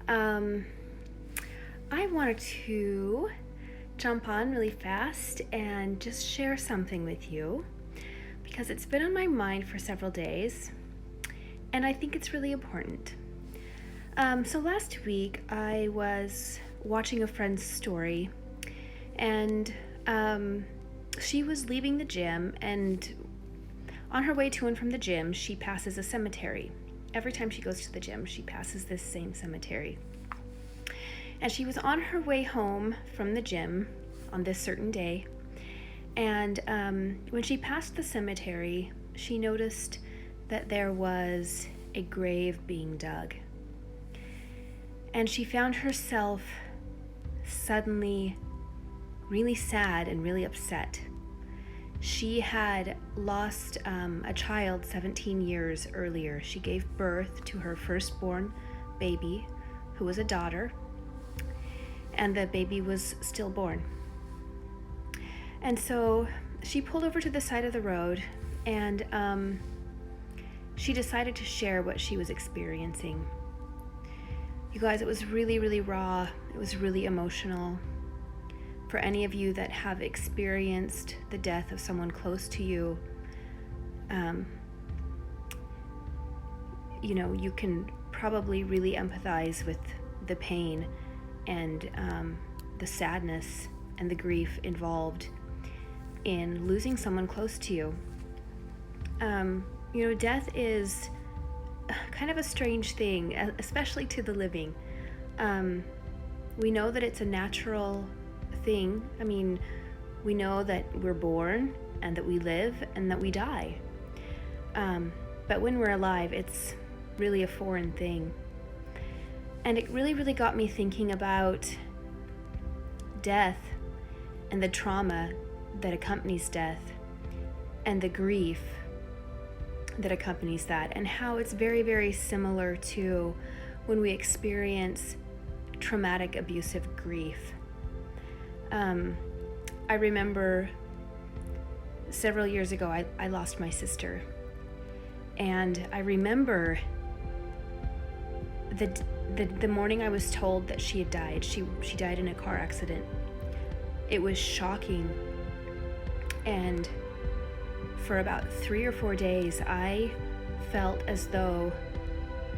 Um, I wanted to jump on really fast and just share something with you because it's been on my mind for several days and I think it's really important. So last week I was watching a friend's story and she was leaving the gym, and on her way to and from the gym she passes a cemetery. Every time she goes to the gym she passes this same cemetery. And she was on her way home from the gym on this certain day, and when she passed the cemetery, she noticed that there was a grave being dug. And she found herself suddenly really sad and really upset. She had lost a child 17 years earlier. She gave birth to her firstborn baby, who was a daughter, and the baby was stillborn. And so she pulled over to the side of the road, and she decided to share what she was experiencing. You guys, it was really, really raw. It was really emotional. For any of you that have experienced the death of someone close to you, you can probably really empathize with the pain and the sadness and the grief involved in losing someone close to you. Death is kind of a strange thing, especially to the living. We know that it's a natural thing. I mean, we know that we're born and that we live and that we die. But when we're alive, it's really a foreign thing. And it really, really got me thinking about death and the trauma that accompanies death and the grief that accompanies that, and how it's very, very similar to when we experience traumatic abusive grief. I remember several years ago I lost my sister, and I remember the morning I was told that she had died. She died in a car accident. It was shocking, and for about 3 or 4 days I felt as though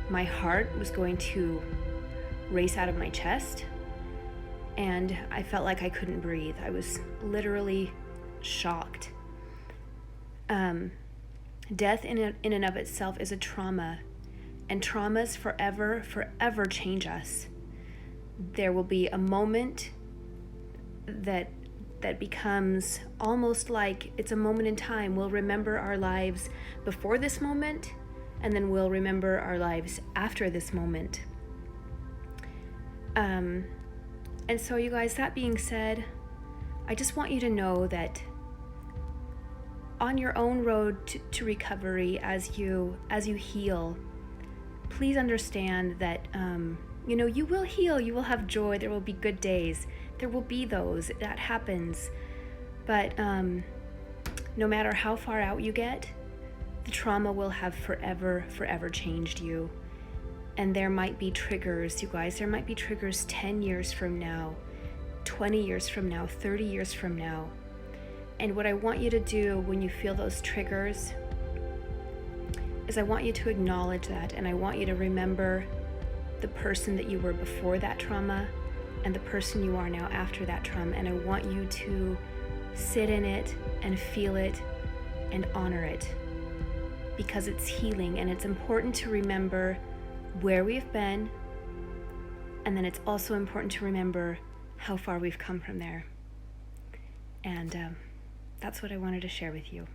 my heart was going to race out of my chest, and I felt like I couldn't breathe. I was literally shocked. Death in and of itself is a trauma, and traumas forever change us. There will be a moment that becomes almost like it's a moment in time. We'll remember our lives before this moment, and then we'll remember our lives after this moment. And so, you guys, that being said, I just want you to know that on your own road to recovery, as you heal, please understand that you will heal, you will have joy, there will be good days, there will be those, that happens. But no matter how far out you get, the trauma will have forever changed you. And there might be triggers, you guys, there might be triggers 10 years from now, 20 years from now, 30 years from now. And what I want you to do when you feel those triggers is I want you to acknowledge that, and I want you to remember the person that you were before that trauma and the person you are now after that trauma. And I want you to sit in it and feel it and honor it, because it's healing, and it's important to remember where we've been, and then it's also important to remember how far we've come from there. And that's what I wanted to share with you.